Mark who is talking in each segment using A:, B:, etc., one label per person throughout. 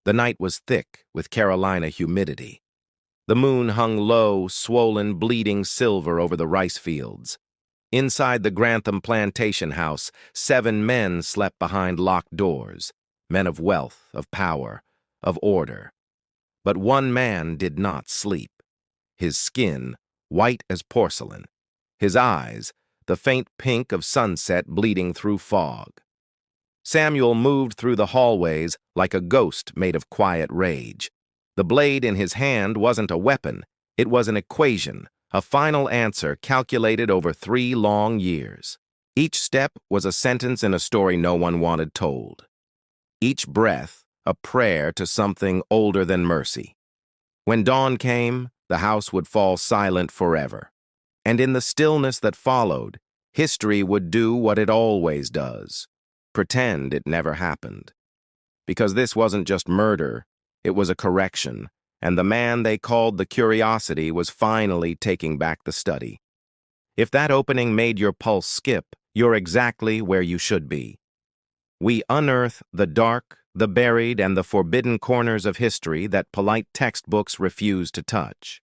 A: The night was thick with Carolina humidity. The moon hung low, swollen, bleeding silver over the rice fields. Inside the Grantham plantation house, 7 men slept behind locked doors, men of wealth, of power, of order. But one man did not sleep. His skin, white as porcelain. His eyes, the faint pink of sunset bleeding through fog. Samuel moved through the hallways like a ghost made of quiet rage. The blade in his hand wasn't a weapon, it was an equation, a final answer calculated over 3 long years. Each step was a sentence in a story no one wanted told. Each breath, a prayer to something older than mercy. When dawn came, the house would fall silent forever. And in the stillness that followed, history would do what it always does. Pretend it never happened. Because this wasn't just murder, it was a correction, and the man they called the Curiosity was finally taking back the study. If that opening made your pulse skip, you're exactly where you should be. We unearth the dark, the buried, and the forbidden corners of history that polite textbooks refuse to touch.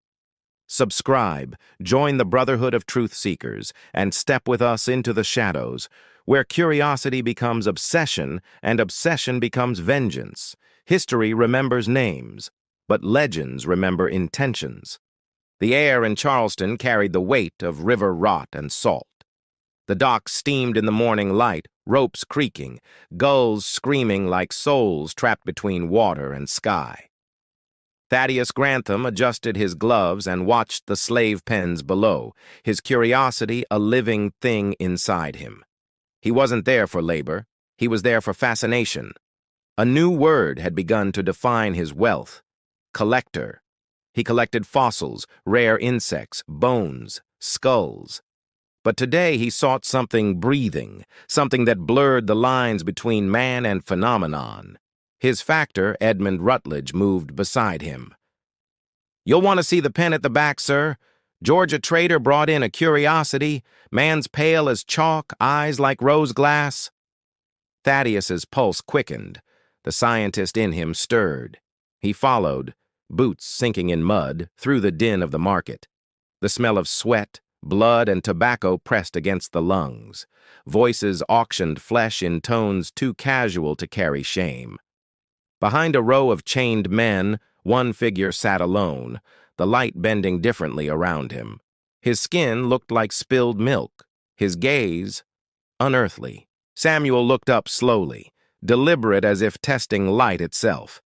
A: Subscribe, join the Brotherhood of Truth Seekers, and step with us into the shadows, where curiosity becomes obsession and obsession becomes vengeance. History remembers names, but legends remember intentions. The air in Charleston carried the weight of river rot and salt. The docks steamed in the morning light, ropes creaking, gulls screaming like souls trapped between water and sky. Thaddeus Grantham adjusted his gloves and watched the slave pens below, his curiosity a living thing inside him. He wasn't there for labor, he was there for fascination. A new word had begun to define his wealth: collector. He collected fossils, rare insects, bones, skulls. But today he sought something breathing, something that blurred the lines between man and phenomenon. His factor, Edmund Rutledge, moved beside him. "You'll want to see the pen at the back, sir. Georgia trader brought in a curiosity, man's pale as chalk, eyes like rose glass." Thaddeus's pulse quickened. The scientist in him stirred. He followed, boots sinking in mud, through the din of the market. The smell of sweat, blood, and tobacco pressed against the lungs. Voices auctioned flesh in tones too casual to carry shame. Behind a row of chained men, one figure sat alone, the light bending differently around him. His skin looked like spilled milk, his gaze unearthly. Samuel looked up slowly, deliberate as if testing light itself.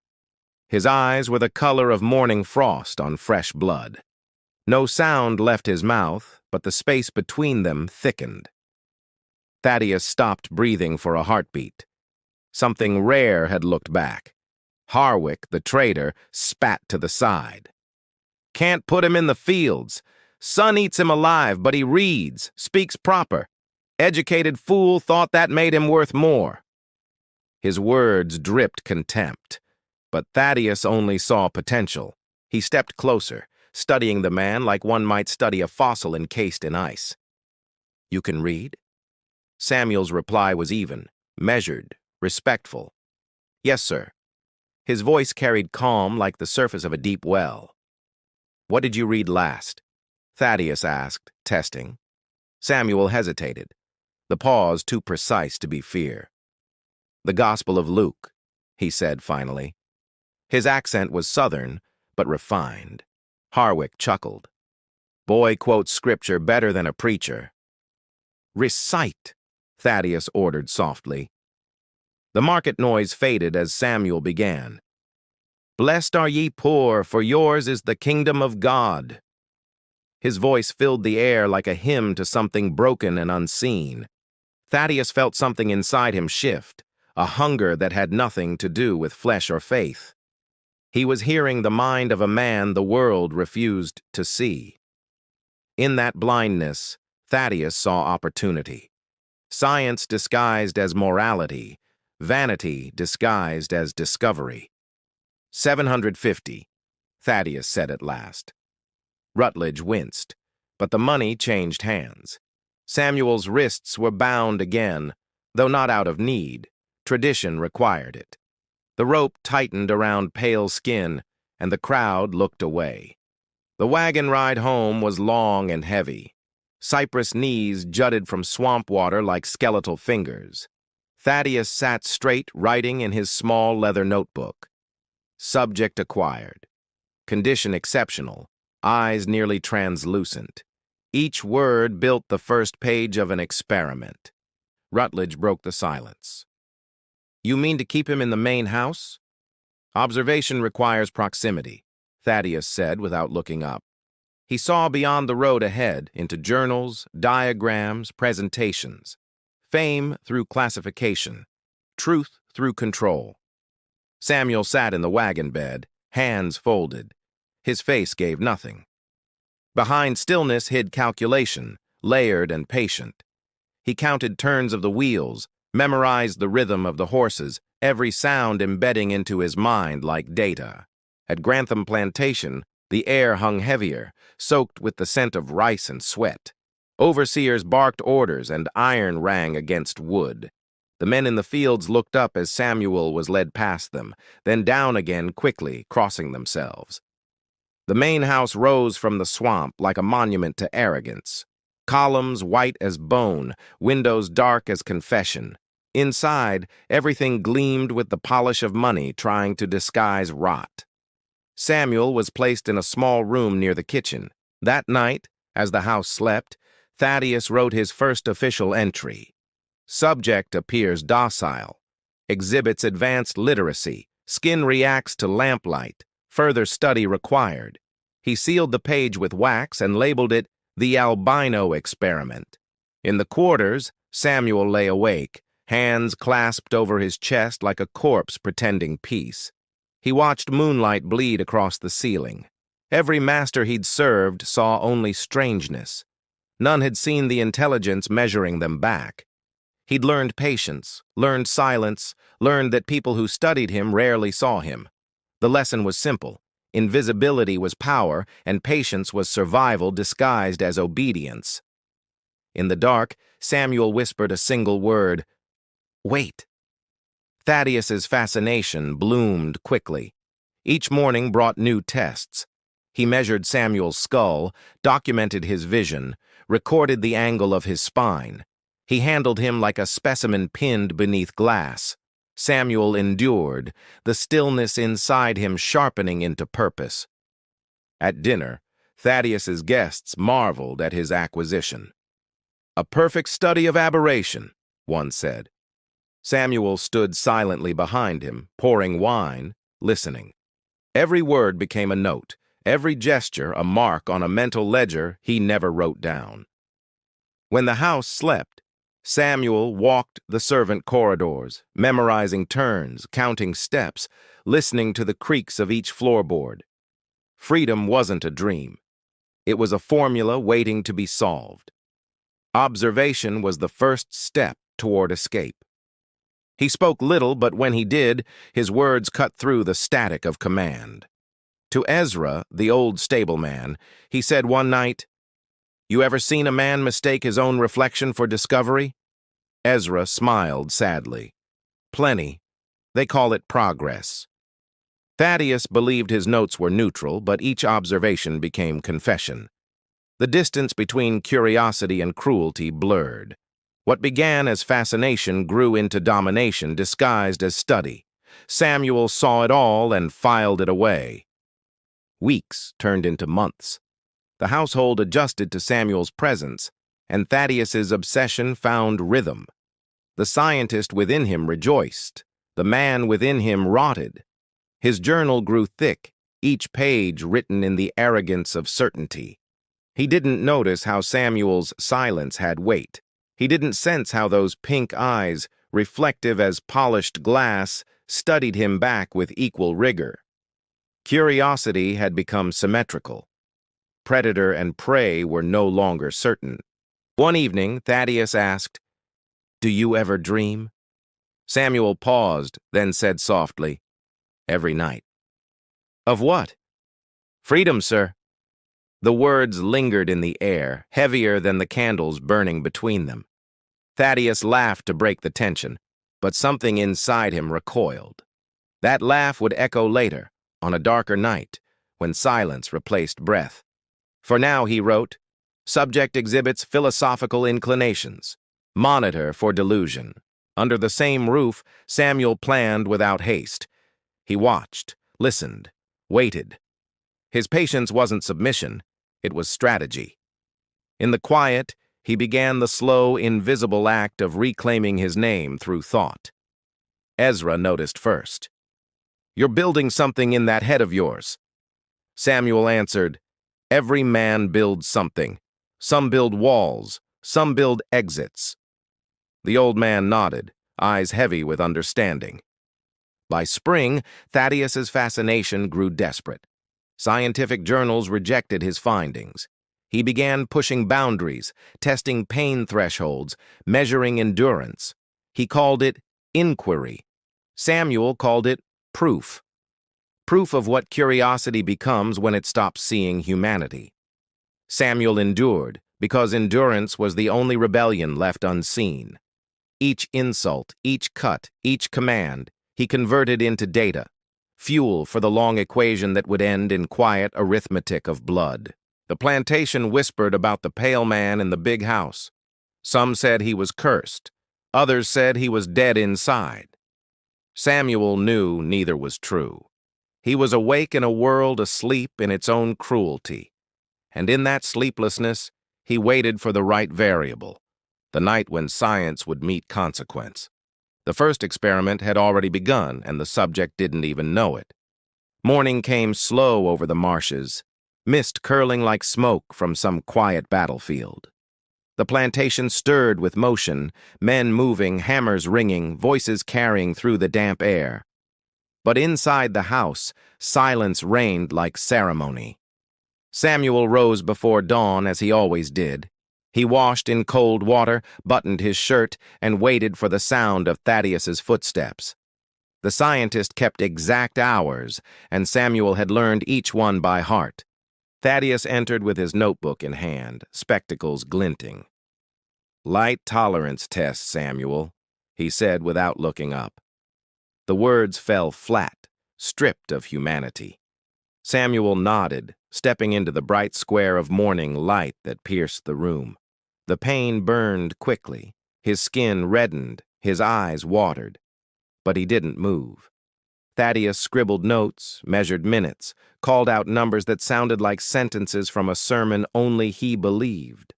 A: His eyes were the color of morning frost on fresh blood. No sound left his mouth, but the space between them thickened. Thaddeus stopped breathing for a heartbeat. Something rare had looked back. Harwick, the trader, spat to the side. "Can't put him in the fields. Sun eats him alive, but he reads, speaks proper. Educated fool thought that made him worth more." His words dripped contempt, but Thaddeus only saw potential. He stepped closer, studying the man like one might study a fossil encased in ice. "You can read?" Samuel's reply was even, measured, respectful. "Yes, sir." His voice carried calm like the surface of a deep well. "What did you read last?" Thaddeus asked, testing. Samuel hesitated, the pause too precise to be fear. "The Gospel of Luke," he said finally. His accent was southern, but refined. Harwick chuckled. "Boy quotes scripture better than a preacher." "Recite," Thaddeus ordered softly. The market noise faded as Samuel began. "Blessed are ye poor, for yours is the kingdom of God." His voice filled the air like a hymn to something broken and unseen. Thaddeus felt something inside him shift, a hunger that had nothing to do with flesh or faith. He was hearing the mind of a man the world refused to see. In that blindness, Thaddeus saw opportunity. Science disguised as morality, vanity disguised as discovery. 750, Thaddeus said at last. Rutledge winced, but the money changed hands. Samuel's wrists were bound again, though not out of need. Tradition required it. The rope tightened around pale skin, and the crowd looked away. The wagon ride home was long and heavy. Cypress knees jutted from swamp water like skeletal fingers. Thaddeus sat straight, writing in his small leather notebook. Subject acquired. Condition exceptional. Eyes nearly translucent. Each word built the first page of an experiment. Rutledge broke the silence. You mean to keep him in the main house? Observation requires proximity, Thaddeus said without looking up. He saw beyond the road ahead into journals, diagrams, presentations. Fame through classification. Truth through control. Samuel sat in the wagon bed, hands folded. His face gave nothing. Behind stillness hid calculation, layered and patient. He counted turns of the wheels, memorized the rhythm of the horses, every sound embedding into his mind like data. At Grantham Plantation, the air hung heavier, soaked with the scent of rice and sweat. Overseers barked orders and iron rang against wood. The men in the fields looked up as Samuel was led past them, then down again quickly, crossing themselves. The main house rose from the swamp like a monument to arrogance. Columns white as bone, windows dark as confession. Inside, everything gleamed with the polish of money trying to disguise rot. Samuel was placed in a small room near the kitchen. That night, as the house slept, Thaddeus wrote his first official entry. Subject appears docile. Exhibits advanced literacy. Skin reacts to lamplight. Further study required. He sealed the page with wax and labeled it the Albino experiment. In the quarters, Samuel lay awake, hands clasped over his chest like a corpse pretending peace. He watched moonlight bleed across the ceiling. Every master he'd served saw only strangeness. None had seen the intelligence measuring them back. He'd learned patience, learned silence, learned that people who studied him rarely saw him. The lesson was simple. Invisibility was power, and patience was survival disguised as obedience. In the dark, Samuel whispered a single word, "Wait." Thaddeus's fascination bloomed quickly. Each morning brought new tests. He measured Samuel's skull, documented his vision, recorded the angle of his spine. He handled him like a specimen pinned beneath glass. Samuel endured, the stillness inside him sharpening into purpose. At dinner, Thaddeus's guests marveled at his acquisition. "A perfect study of aberration," one said. Samuel stood silently behind him, pouring wine, listening. Every word became a note, every gesture a mark on a mental ledger he never wrote down. When the house slept, Samuel walked the servant corridors, memorizing turns, counting steps, listening to the creaks of each floorboard. Freedom wasn't a dream. It was a formula waiting to be solved. Observation was the first step toward escape. He spoke little, but when he did, his words cut through the static of command. To Ezra, the old stableman, he said one night, "You ever seen a man mistake his own reflection for discovery?" Ezra smiled sadly. "Plenty. They call it progress." Thaddeus believed his notes were neutral, but each observation became confession. The distance between curiosity and cruelty blurred. What began as fascination grew into domination disguised as study. Samuel saw it all and filed it away. Weeks turned into months. The household adjusted to Samuel's presence, and Thaddeus's obsession found rhythm. The scientist within him rejoiced. The man within him rotted. His journal grew thick, each page written in the arrogance of certainty. He didn't notice how Samuel's silence had weight. He didn't sense how those pink eyes, reflective as polished glass, studied him back with equal rigor. Curiosity had become symmetrical. Predator and prey were no longer certain. One evening, Thaddeus asked, "Do you ever dream?" Samuel paused, then said softly, "Every night." "Of what?" "Freedom, sir." The words lingered in the air, heavier than the candles burning between them. Thaddeus laughed to break the tension, but something inside him recoiled. That laugh would echo later, on a darker night, when silence replaced breath. For now, he wrote, subject exhibits philosophical inclinations. Monitor for delusion. Under the same roof, Samuel planned without haste. He watched, listened, waited. His patience wasn't submission, it was strategy. In the quiet, he began the slow, invisible act of reclaiming his name through thought. Ezra noticed first. You're building something in that head of yours. Samuel answered, every man builds something. Some build walls, some build exits. The old man nodded, eyes heavy with understanding. By spring, Thaddeus's fascination grew desperate. Scientific journals rejected his findings. He began pushing boundaries, testing pain thresholds, measuring endurance. He called it inquiry. Samuel called it proof. Proof of what curiosity becomes when it stops seeing humanity. Samuel endured, because endurance was the only rebellion left unseen. Each insult, each cut, each command, he converted into data, fuel for the long equation that would end in quiet arithmetic of blood. The plantation whispered about the pale man in the big house. Some said he was cursed. Others said he was dead inside. Samuel knew neither was true. He was awake in a world asleep in its own cruelty. And in that sleeplessness, he waited for the right variable, the night when science would meet consequence. The first experiment had already begun, and the subject didn't even know it. Morning came slow over the marshes, mist curling like smoke from some quiet battlefield. The plantation stirred with motion, men moving, hammers ringing, voices carrying through the damp air. But inside the house, silence reigned like ceremony. Samuel rose before dawn as he always did. He washed in cold water, buttoned his shirt, and waited for the sound of Thaddeus's footsteps. The scientist kept exact hours, and Samuel had learned each one by heart. Thaddeus entered with his notebook in hand, spectacles glinting. Light tolerance test, Samuel, he said without looking up. The words fell flat, stripped of humanity. Samuel nodded, stepping into the bright square of morning light that pierced the room. The pain burned quickly, his skin reddened, his eyes watered. But he didn't move. Thaddeus scribbled notes, measured minutes, called out numbers that sounded like sentences from a sermon only he believed.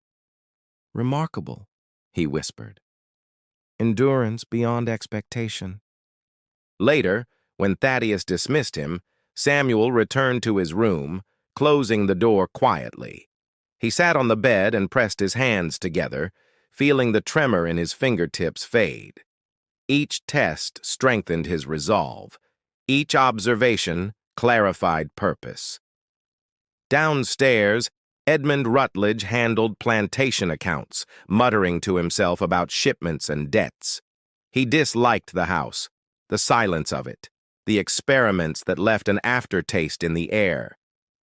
A: Remarkable, he whispered. Endurance beyond expectation. Later, when Thaddeus dismissed him, Samuel returned to his room, closing the door quietly. He sat on the bed and pressed his hands together, feeling the tremor in his fingertips fade. Each test strengthened his resolve. Each observation clarified purpose. Downstairs, Edmund Rutledge handled plantation accounts, muttering to himself about shipments and debts. He disliked the house, the silence of it, the experiments that left an aftertaste in the air.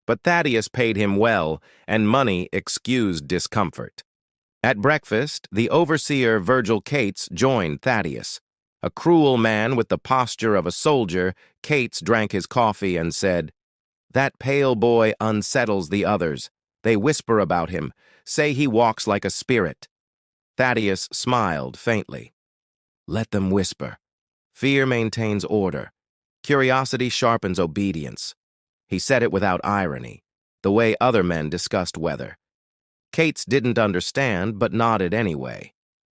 A: But Thaddeus paid him well, and money excused discomfort. At breakfast, the overseer Virgil Cates joined Thaddeus. A cruel man with the posture of a soldier, Cates drank his coffee and said, "That pale boy unsettles the others. They whisper about him, say he walks like a spirit." Thaddeus smiled faintly. "Let them whisper. Fear maintains order. Curiosity sharpens obedience." He said it without irony, the way other men discussed weather. Cates didn't understand, but nodded anyway.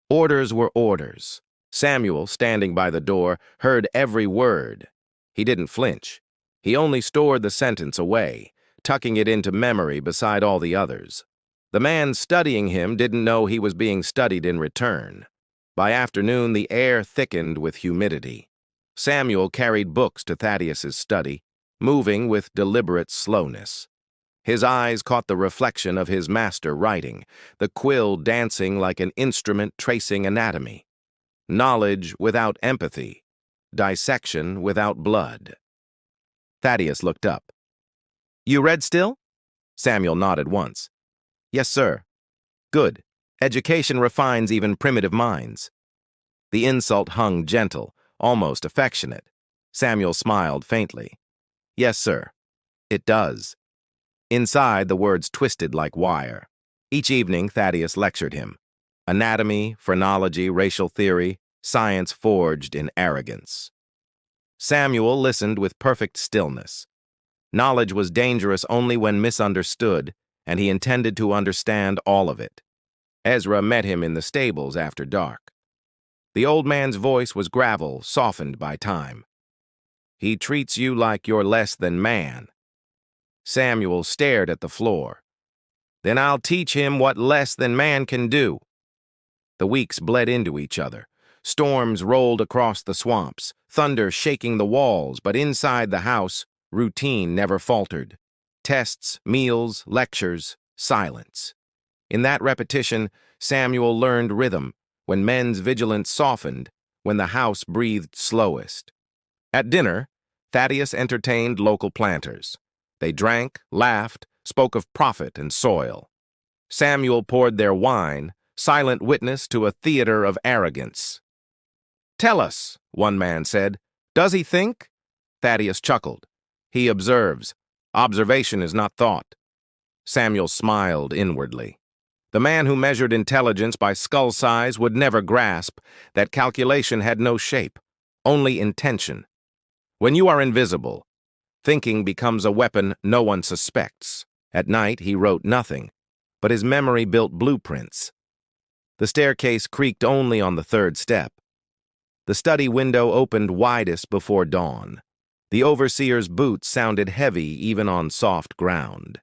A: Orders were orders. Samuel, standing by the door, heard every word. He didn't flinch. He only stored the sentence away, tucking it into memory beside all the others. The man studying him didn't know he was being studied in return. By afternoon, the air thickened with humidity. Samuel carried books to Thaddeus's study, moving with deliberate slowness. His eyes caught the reflection of his master writing, the quill dancing like an instrument tracing anatomy. Knowledge without empathy, dissection without blood. Thaddeus looked up. "You read still?" Samuel nodded once. "Yes, sir." "Good. Education refines even primitive minds." The insult hung gentle, almost affectionate. Samuel smiled faintly. Yes, sir. It does. Inside, the words twisted like wire. Each evening, Thaddeus lectured him. Anatomy, phrenology, racial theory, science forged in arrogance. Samuel listened with perfect stillness. Knowledge was dangerous only when misunderstood, and he intended to understand all of it. Ezra met him in the stables after dark. The old man's voice was gravel, softened by time. He treats you like you're less than man. Samuel stared at the floor. Then I'll teach him what less than man can do. The weeks bled into each other. Storms rolled across the swamps, thunder shaking the walls, but inside the house, routine never faltered. Tests, meals, lectures, silence. In that repetition, Samuel learned rhythm, when men's vigilance softened, when the house breathed slowest. At dinner, Thaddeus entertained local planters. They drank, laughed, spoke of profit and soil. Samuel poured their wine, silent witness to a theater of arrogance. "Tell us," one man said. "Does he think?" Thaddeus chuckled. "He observes. Observation is not thought." Samuel smiled inwardly. The man who measured intelligence by skull size would never grasp that calculation had no shape, only intention. When you are invisible, thinking becomes a weapon no one suspects. At night, he wrote nothing, but his memory built blueprints. The staircase creaked only on the third step. The study window opened widest before dawn. The overseer's boots sounded heavy even on soft ground.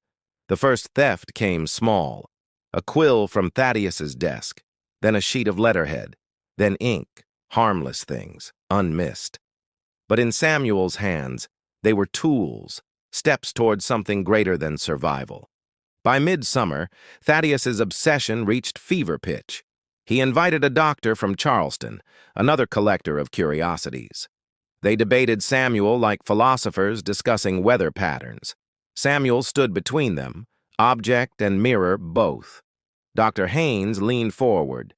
A: The first theft came small. A quill from Thaddeus's desk, then a sheet of letterhead, then ink, harmless things, unmissed. But in Samuel's hands, they were tools, steps toward something greater than survival. By midsummer, Thaddeus's obsession reached fever pitch. He invited a doctor from Charleston, another collector of curiosities. They debated Samuel like philosophers discussing weather patterns. Samuel stood between them, object and mirror both. Dr. Haynes leaned forward.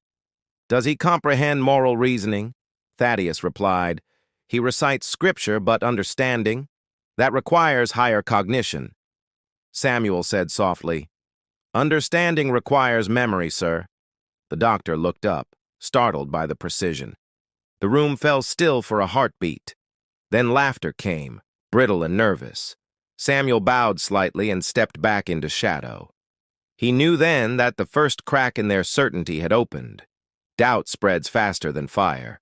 A: "Does he comprehend moral reasoning?" Thaddeus replied, "He recites scripture, but understanding. That requires higher cognition." Samuel said softly, "Understanding requires memory, sir." The doctor looked up, startled by the precision. The room fell still for a heartbeat. Then laughter came, brittle and nervous. Samuel bowed slightly and stepped back into shadow. He knew then that the first crack in their certainty had opened. Doubt spreads faster than fire.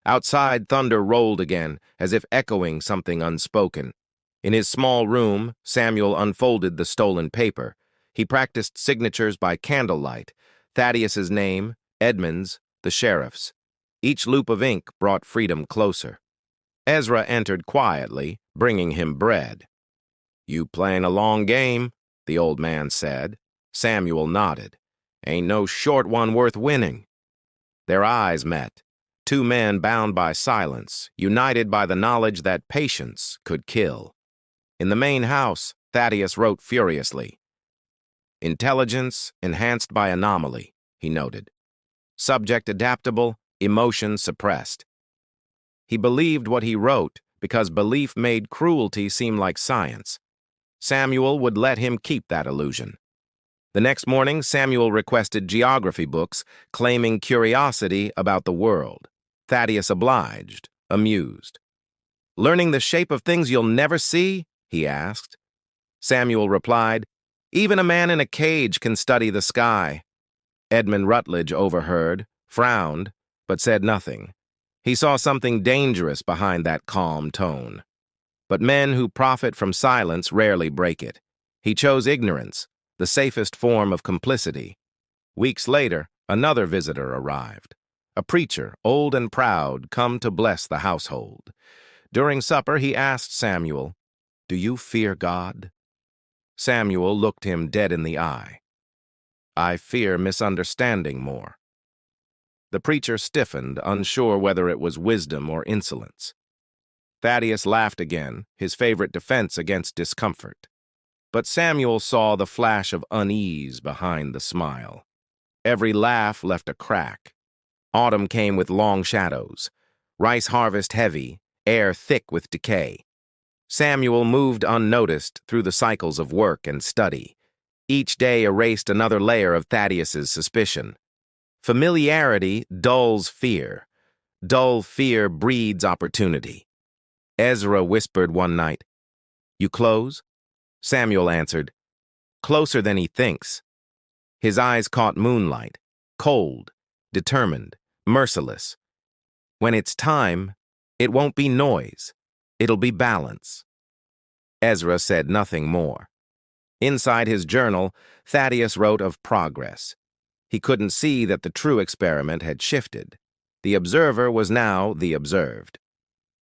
A: Outside, thunder rolled again, as if echoing something unspoken. In his small room, Samuel unfolded the stolen paper. He practiced signatures by candlelight. Thaddeus's name, Edmund's, the sheriff's. Each loop of ink brought freedom closer. Ezra entered quietly, bringing him bread. "You playing a long game?" the old man said. Samuel nodded. "Ain't no short one worth winning." Their eyes met. Two men bound by silence, united by the knowledge that patience could kill. In the main house, Thaddeus wrote furiously. "Intelligence enhanced by anomaly," he noted. "Subject adaptable, emotion suppressed." He believed what he wrote because belief made cruelty seem like science. Samuel would let him keep that illusion. The next morning, Samuel requested geography books, claiming curiosity about the world. Thaddeus obliged, amused. "Learning the shape of things you'll never see?" he asked. Samuel replied, "Even a man in a cage can study the sky." Edmund Rutledge overheard, frowned, but said nothing. He saw something dangerous behind that calm tone. But men who profit from silence rarely break it. He chose ignorance, the safest form of complicity. Weeks later, another visitor arrived. A preacher, old and proud, come to bless the household. During supper, he asked Samuel, "Do you fear God?" Samuel looked him dead in the eye. "I fear misunderstanding more." The preacher stiffened, unsure whether it was wisdom or insolence. Thaddeus laughed again, his favorite defense against discomfort. But Samuel saw the flash of unease behind the smile. Every laugh left a crack. Autumn came with long shadows. Rice harvest heavy, air thick with decay. Samuel moved unnoticed through the cycles of work and study. Each day erased another layer of Thaddeus's suspicion. Familiarity dulls fear. Dull fear breeds opportunity. Ezra whispered one night, "You close?" Samuel answered, "Closer than he thinks." His eyes caught moonlight, cold, determined, merciless. When it's time, it won't be noise. It'll be balance. Ezra said nothing more. Inside his journal, Thaddeus wrote of progress. He couldn't see that the true experiment had shifted. The observer was now the observed.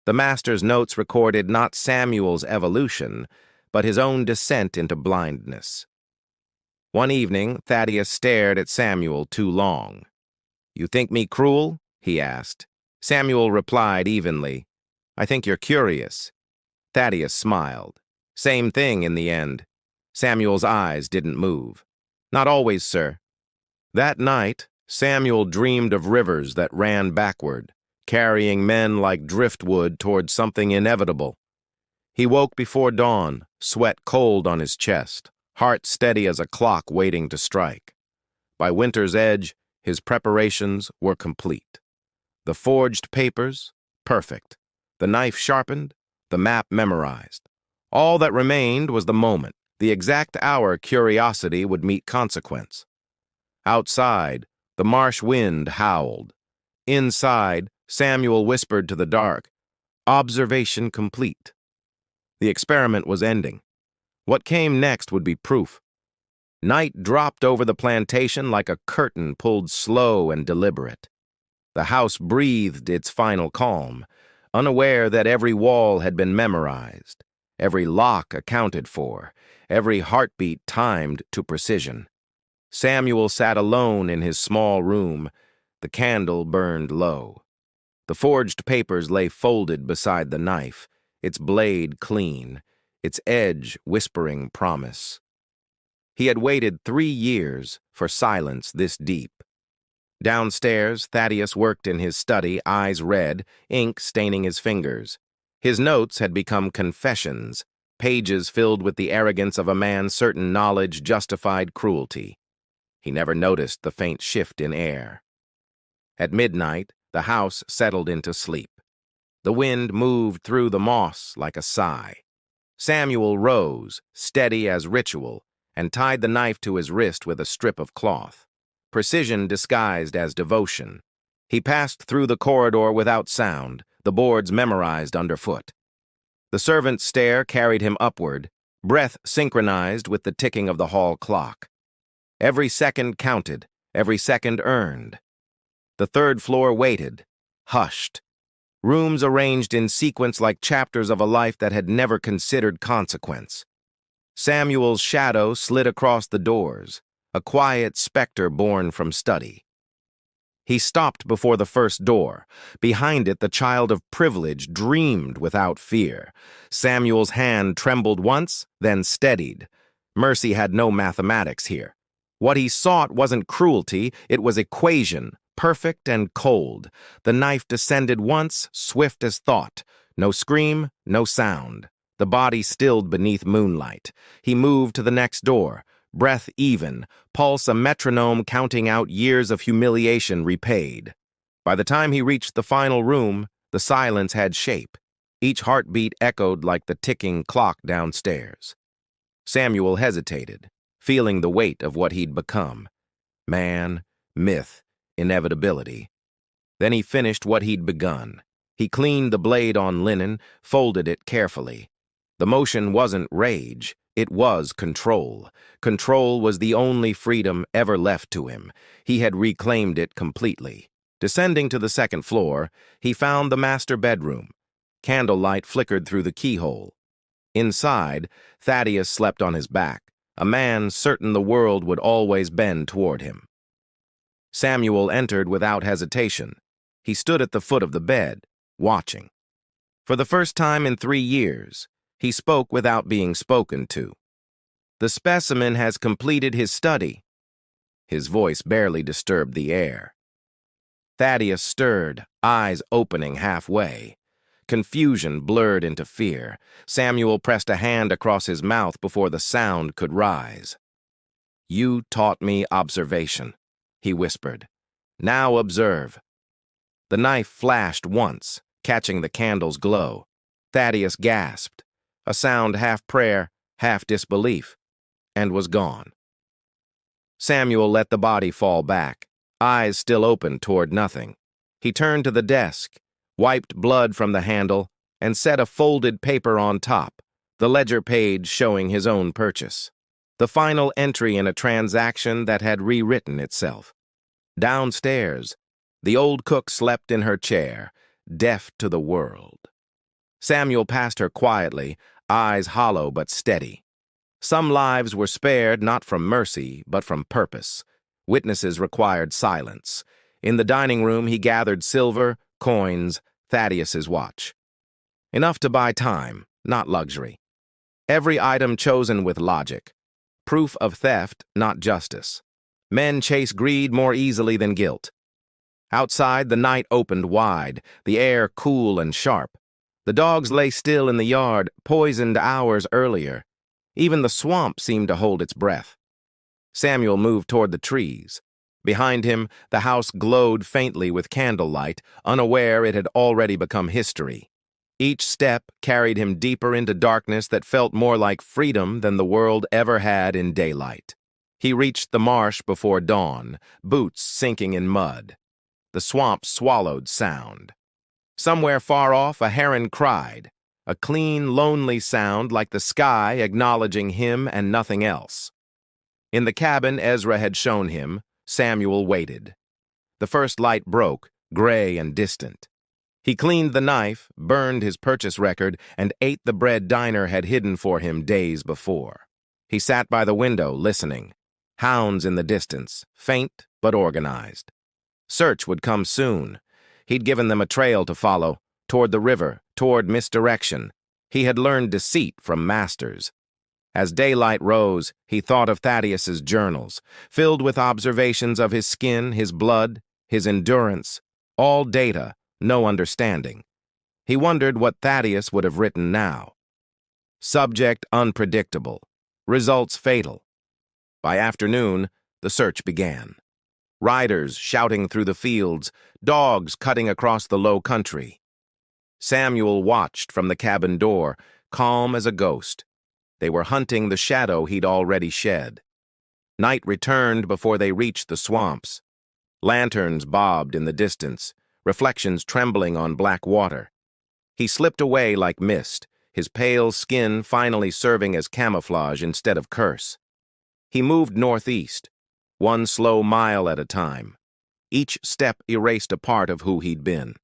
A: The master's notes recorded not Samuel's evolution, but his own descent into blindness. One evening, Thaddeus stared at Samuel too long. "You think me cruel?" he asked. Samuel replied evenly, "I think you're curious." Thaddeus smiled. "Same thing in the end." Samuel's eyes didn't move. "Not always, sir." That night, Samuel dreamed of rivers that ran backward, carrying men like driftwood toward something inevitable. He woke before dawn, sweat cold on his chest, heart steady as a clock waiting to strike. By winter's edge, his preparations were complete. The forged papers, perfect. The knife sharpened, the map memorized. All that remained was the moment, the exact hour curiosity would meet consequence. Outside, the marsh wind howled. Inside, Samuel whispered to the dark, "Observation complete." The experiment was ending. What came next would be proof. Night dropped over the plantation like a curtain pulled slow and deliberate. The house breathed its final calm, unaware that every wall had been memorized, every lock accounted for, every heartbeat timed to precision. Samuel sat alone in his small room. The candle burned low. The forged papers lay folded beside the knife, its blade clean, its edge whispering promise. He had waited 3 years for silence this deep. Downstairs, Thaddeus worked in his study, eyes red, ink staining his fingers. His notes had become confessions, pages filled with the arrogance of a man certain knowledge justified cruelty. He never noticed the faint shift in air. At midnight, the house settled into sleep. The wind moved through the moss like a sigh. Samuel rose, steady as ritual, and tied the knife to his wrist with a strip of cloth. Precision disguised as devotion. He passed through the corridor without sound, the boards memorized underfoot. The servant's stare carried him upward, breath synchronized with the ticking of the hall clock. Every second counted, every second earned. The third floor waited, hushed. Rooms arranged in sequence like chapters of a life that had never considered consequence. Samuel's shadow slid across the doors, a quiet specter born from study. He stopped before the first door. Behind it, the child of privilege dreamed without fear. Samuel's hand trembled once, then steadied. Mercy had no mathematics here. What he sought wasn't cruelty, it was equation, perfect and cold. The knife descended once, swift as thought. No scream, no sound. The body stilled beneath moonlight. He moved to the next door, breath even, pulse a metronome counting out years of humiliation repaid. By the time he reached the final room, the silence had shape. Each heartbeat echoed like the ticking clock downstairs. Samuel hesitated, feeling the weight of what he'd become. Man, myth, inevitability. Then he finished what he'd begun. He cleaned the blade on linen, folded it carefully. The motion wasn't rage, it was control. Control was the only freedom ever left to him. He had reclaimed it completely. Descending to the second floor, he found the master bedroom. Candlelight flickered through the keyhole. Inside, Thaddeus slept on his back, a man certain the world would always bend toward him. Samuel entered without hesitation. He stood at the foot of the bed, watching. For the first time in 3 years, he spoke without being spoken to. "The specimen has completed his study." His voice barely disturbed the air. Thaddeus stirred, eyes opening halfway. Confusion blurred into fear. Samuel pressed a hand across his mouth before the sound could rise. "You taught me observation," he whispered. "Now observe." The knife flashed once, catching the candle's glow. Thaddeus gasped, a sound half prayer, half disbelief, and was gone. Samuel let the body fall back, eyes still open toward nothing. He turned to the desk, wiped blood from the handle, and set a folded paper on top, the ledger page showing his own purchase. The final entry in a transaction that had rewritten itself. Downstairs, the old cook slept in her chair, deaf to the world. Samuel passed her quietly, eyes hollow but steady. Some lives were spared not from mercy, but from purpose. Witnesses required silence. In the dining room, he gathered silver, coins, Thaddeus's watch. Enough to buy time, not luxury. Every item chosen with logic. Proof of theft, not justice. Men chase greed more easily than guilt. Outside, the night opened wide, the air cool and sharp. The dogs lay still in the yard, poisoned hours earlier. Even the swamp seemed to hold its breath. Samuel moved toward the trees. Behind him, the house glowed faintly with candlelight, unaware it had already become history. Each step carried him deeper into darkness that felt more like freedom than the world ever had in daylight. He reached the marsh before dawn, boots sinking in mud. The swamp swallowed sound. Somewhere far off, a heron cried, a clean, lonely sound like the sky acknowledging him and nothing else. In the cabin Ezra had shown him, Samuel waited. The first light broke, gray and distant. He cleaned the knife, burned his purchase record, and ate the bread Diner had hidden for him days before. He sat by the window, listening. Hounds in the distance, faint but organized. Search would come soon. He'd given them a trail to follow, toward the river, toward misdirection. He had learned deceit from masters. As daylight rose, he thought of Thaddeus's journals, filled with observations of his skin, his blood, his endurance, all data, no understanding. He wondered what Thaddeus would have written now. Subject unpredictable. Results fatal. By afternoon, the search began. Riders shouting through the fields, dogs cutting across the low country. Samuel watched from the cabin door, calm as a ghost. They were hunting the shadow he'd already shed. Night returned before they reached the swamps. Lanterns bobbed in the distance, reflections trembling on black water. He slipped away like mist, his pale skin finally serving as camouflage instead of curse. He moved northeast, one slow mile at a time. Each step erased a part of who he'd been.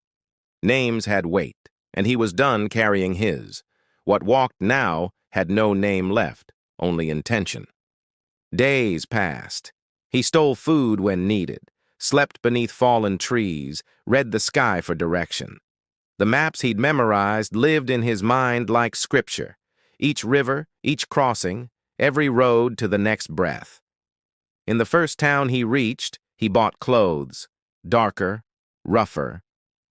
A: Names had weight, and he was done carrying his. What walked now had no name left, only intention. Days passed. He stole food when needed, slept beneath fallen trees, read the sky for direction. The maps he'd memorized lived in his mind like scripture. Each river, each crossing, every road to the next breath. In the first town he reached, he bought clothes, darker, rougher.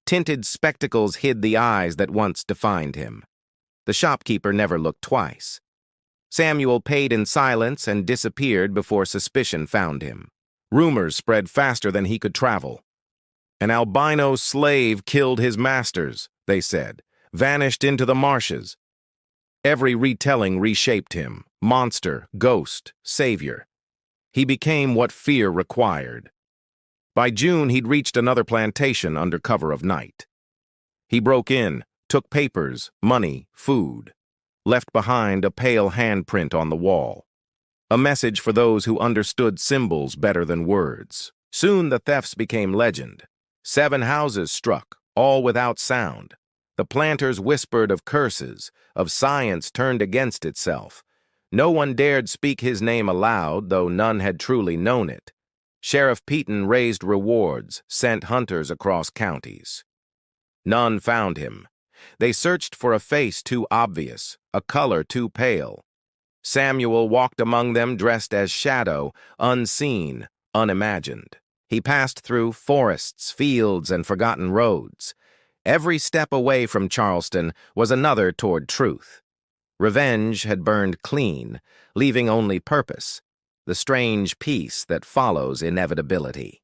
A: Tinted spectacles hid the eyes that once defined him. The shopkeeper never looked twice. Samuel paid in silence and disappeared before suspicion found him. Rumors spread faster than he could travel. An albino slave killed his masters, they said, vanished into the marshes. Every retelling reshaped him, monster, ghost, savior. He became what fear required. By June, he'd reached another plantation under cover of night. He broke in, took papers, money, food, left behind a pale handprint on the wall. A message for those who understood symbols better than words. Soon the thefts became legend. 7 houses struck, all without sound. The planters whispered of curses, of science turned against itself. No one dared speak his name aloud, though none had truly known it. Sheriff Peaton raised rewards, sent hunters across counties. None found him. They searched for a face too obvious, a color too pale. Samuel walked among them dressed as shadow, unseen, unimagined. He passed through forests, fields, and forgotten roads. Every step away from Charleston was another toward truth. Revenge had burned clean, leaving only purpose, the strange peace that follows inevitability.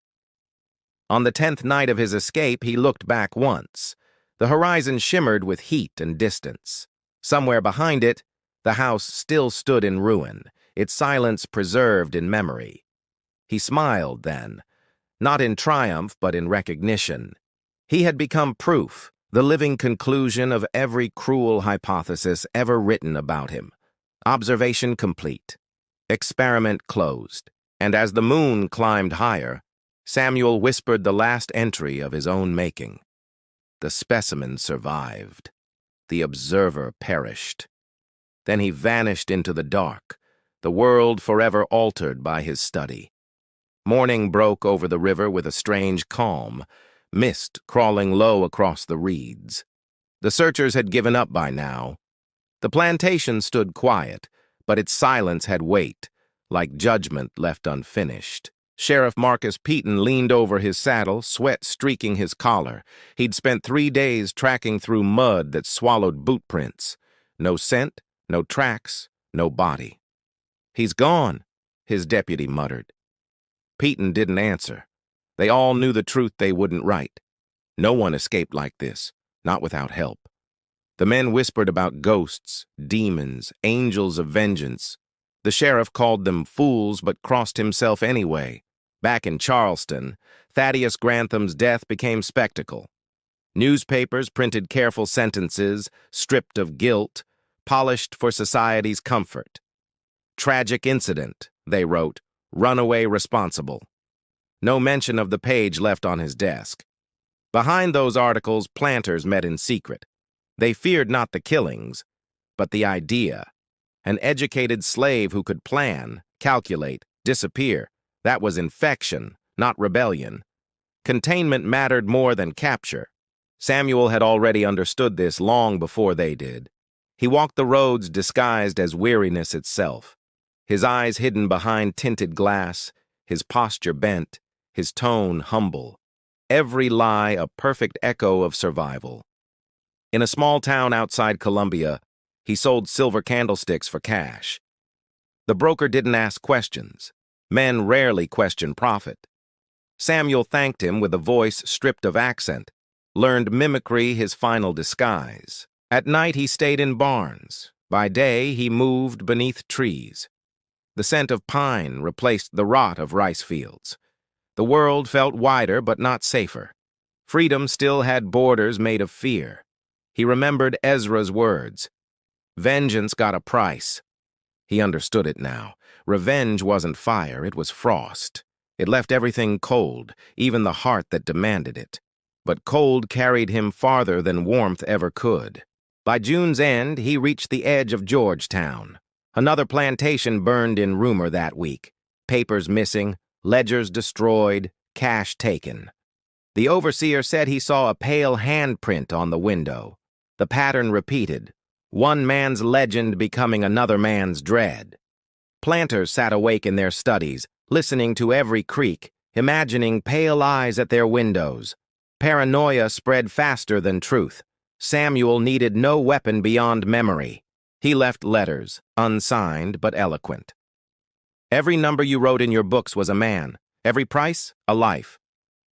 A: On the 10th night of his escape, he looked back once. The horizon shimmered with heat and distance. Somewhere behind it, the house still stood in ruin, its silence preserved in memory. He smiled then, not in triumph but in recognition. He had become proof, the living conclusion of every cruel hypothesis ever written about him. Observation complete. Experiment closed. And as the moon climbed higher, Samuel whispered the last entry of his own making. The specimen survived. The observer perished. Then he vanished into the dark, the world forever altered by his study. Morning broke over the river with a strange calm, mist crawling low across the reeds. The searchers had given up by now. The plantation stood quiet, but its silence had weight, like judgment left unfinished. Sheriff Marcus Peaton leaned over his saddle, sweat streaking his collar. He'd spent 3 days tracking through mud that swallowed boot prints. No scent, no tracks, no body. "He's gone," his deputy muttered. Peaton didn't answer. They all knew the truth they wouldn't write. No one escaped like this, not without help. The men whispered about ghosts, demons, angels of vengeance. The sheriff called them fools but crossed himself anyway. Back in Charleston, Thaddeus Grantham's death became spectacle. Newspapers printed careful sentences, stripped of guilt, polished for society's comfort. Tragic incident, they wrote, runaway responsible. No mention of the page left on his desk. Behind those articles, planters met in secret. They feared not the killings, but the idea. An educated slave who could plan, calculate, disappear. That was infection, not rebellion. Containment mattered more than capture. Samuel had already understood this long before they did. He walked the roads disguised as weariness itself, his eyes hidden behind tinted glass, his posture bent, his tone humble. Every lie a perfect echo of survival. In a small town outside Columbia, he sold silver candlesticks for cash. The broker didn't ask questions. Men rarely question profit. Samuel thanked him with a voice stripped of accent, learned mimicry his final disguise. At night he stayed in barns. By day he moved beneath trees. The scent of pine replaced the rot of rice fields. The world felt wider but not safer. Freedom still had borders made of fear. He remembered Ezra's words. Vengeance got a price. He understood it now. Revenge wasn't fire, it was frost. It left everything cold, even the heart that demanded it. But cold carried him farther than warmth ever could. By June's end, he reached the edge of Georgetown. Another plantation burned in rumor that week. Papers missing, ledgers destroyed, cash taken. The overseer said he saw a pale handprint on the window. The pattern repeated, one man's legend becoming another man's dread. Planters sat awake in their studies, listening to every creak, imagining pale eyes at their windows. Paranoia spread faster than truth. Samuel needed no weapon beyond memory. He left letters, unsigned but eloquent. Every number you wrote in your books was a man. Every price, a life.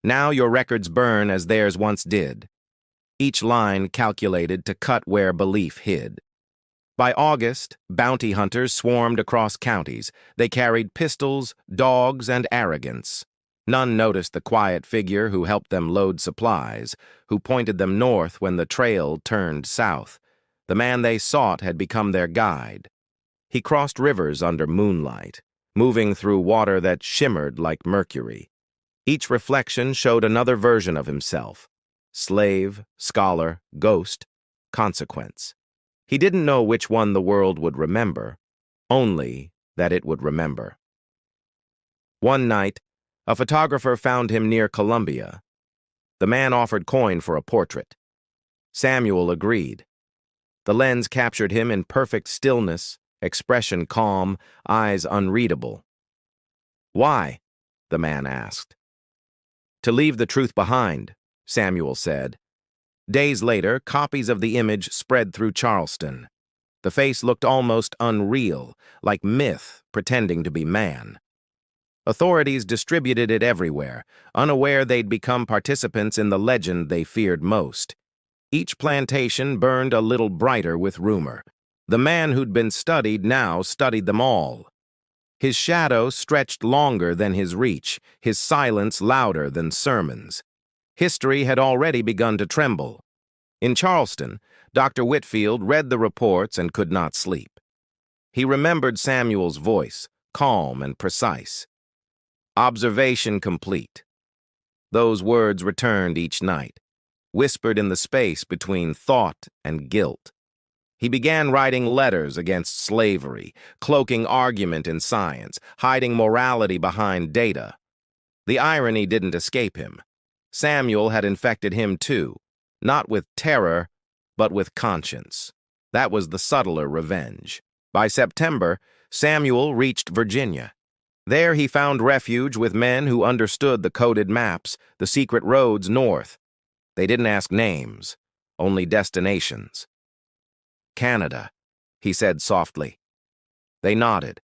A: Now your records burn as theirs once did. Each line calculated to cut where belief hid. By August, bounty hunters swarmed across counties. They carried pistols, dogs, and arrogance. None noticed the quiet figure who helped them load supplies, who pointed them north when the trail turned south. The man they sought had become their guide. He crossed rivers under moonlight, moving through water that shimmered like mercury. Each reflection showed another version of himself. Slave, scholar, ghost, consequence. He didn't know which one the world would remember, only that it would remember. One night, a photographer found him near Columbia. The man offered coin for a portrait. Samuel agreed. The lens captured him in perfect stillness, expression calm, eyes unreadable. "Why?" the man asked. "To leave the truth behind," Samuel said. Days later, copies of the image spread through Charleston. The face looked almost unreal, like myth pretending to be man. Authorities distributed it everywhere, unaware they'd become participants in the legend they feared most. Each plantation burned a little brighter with rumor. The man who'd been studied now studied them all. His shadow stretched longer than his reach, his silence louder than sermons. History had already begun to tremble. In Charleston, Dr. Whitfield read the reports and could not sleep. He remembered Samuel's voice, calm and precise. Observation complete. Those words returned each night, whispered in the space between thought and guilt. He began writing letters against slavery, cloaking argument in science, hiding morality behind data. The irony didn't escape him. Samuel had infected him too, not with terror, but with conscience. That was the subtler revenge. By September, Samuel reached Virginia. There he found refuge with men who understood the coded maps, the secret roads north. They didn't ask names, only destinations. Canada, he said softly. They nodded.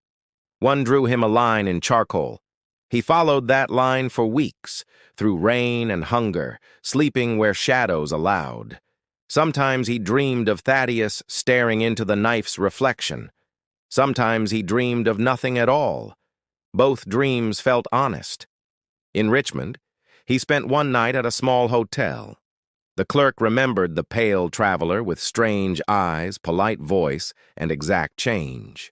A: One drew him a line in charcoal. He followed that line for weeks, through rain and hunger, sleeping where shadows allowed. Sometimes he dreamed of Thaddeus staring into the knife's reflection. Sometimes he dreamed of nothing at all. Both dreams felt honest. In Richmond, he spent one night at a small hotel. The clerk remembered the pale traveler with strange eyes, polite voice, and exact change.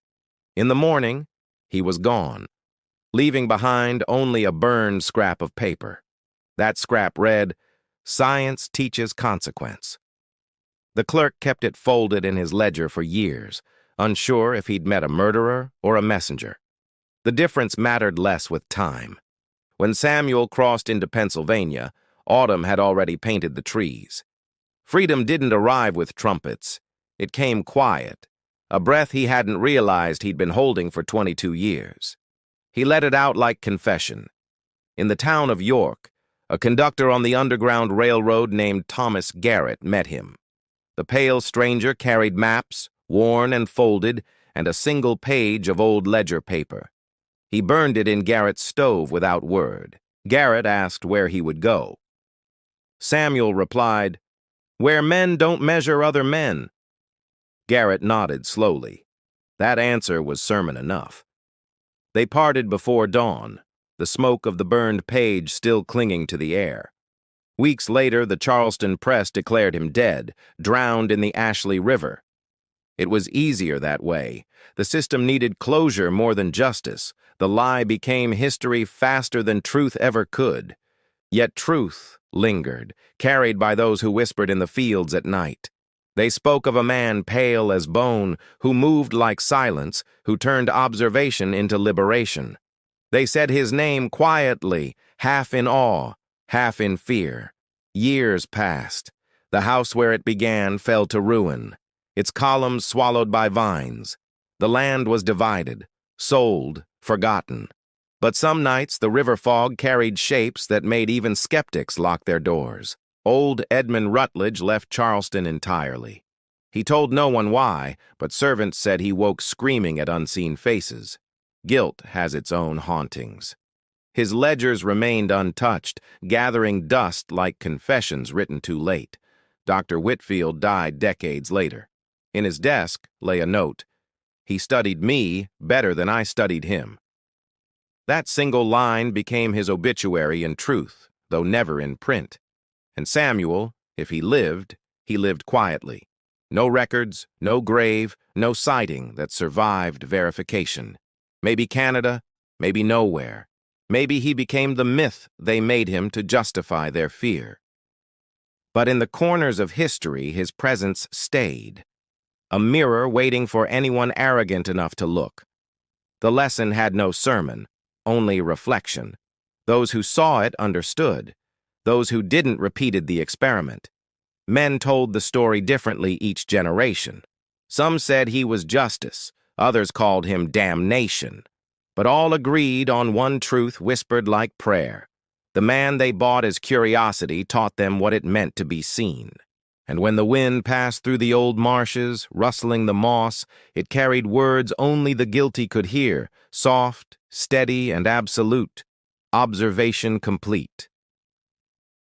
A: In the morning, he was gone, leaving behind only a burned scrap of paper. That scrap read, "Science teaches consequence." The clerk kept it folded in his ledger for years, unsure if he'd met a murderer or a messenger. The difference mattered less with time. When Samuel crossed into Pennsylvania, autumn had already painted the trees. Freedom didn't arrive with trumpets. It came quiet, a breath he hadn't realized he'd been holding for 22 years. He let it out like confession. In the town of York, a conductor on the Underground Railroad named Thomas Garrett met him. The pale stranger carried maps, worn and folded, and a single page of old ledger paper. He burned it in Garrett's stove without word. Garrett asked where he would go. Samuel replied, "Where men don't measure other men." Garrett nodded slowly. That answer was sermon enough. They parted before dawn, the smoke of the burned page still clinging to the air. Weeks later, the Charleston press declared him dead, drowned in the Ashley River. It was easier that way. The system needed closure more than justice. The lie became history faster than truth ever could. Yet truth lingered, carried by those who whispered in the fields at night. They spoke of a man pale as bone, who moved like silence, who turned observation into liberation. They said his name quietly, half in awe, half in fear. Years passed. The house where it began fell to ruin, its columns swallowed by vines. The land was divided, sold, forgotten. But some nights the river fog carried shapes that made even skeptics lock their doors. Old Edmund Rutledge left Charleston entirely. He told no one why, but servants said he woke screaming at unseen faces. Guilt has its own hauntings. His ledgers remained untouched, gathering dust like confessions written too late. Dr. Whitfield died decades later. In his desk lay a note. "He studied me better than I studied him." That single line became his obituary in truth, though never in print. And Samuel, if he lived quietly. No records, no grave, no sighting that survived verification. Maybe Canada, maybe nowhere. Maybe he became the myth they made him to justify their fear. But in the corners of history, his presence stayed. A mirror waiting for anyone arrogant enough to look. The lesson had no sermon, only reflection. Those who saw it understood. Those who didn't repeated the experiment. Men told the story differently each generation. Some said he was justice, others called him damnation. But all agreed on one truth whispered like prayer. The man they bought as curiosity taught them what it meant to be seen. And when the wind passed through the old marshes, rustling the moss, it carried words only the guilty could hear, soft, steady, and absolute. Observation complete.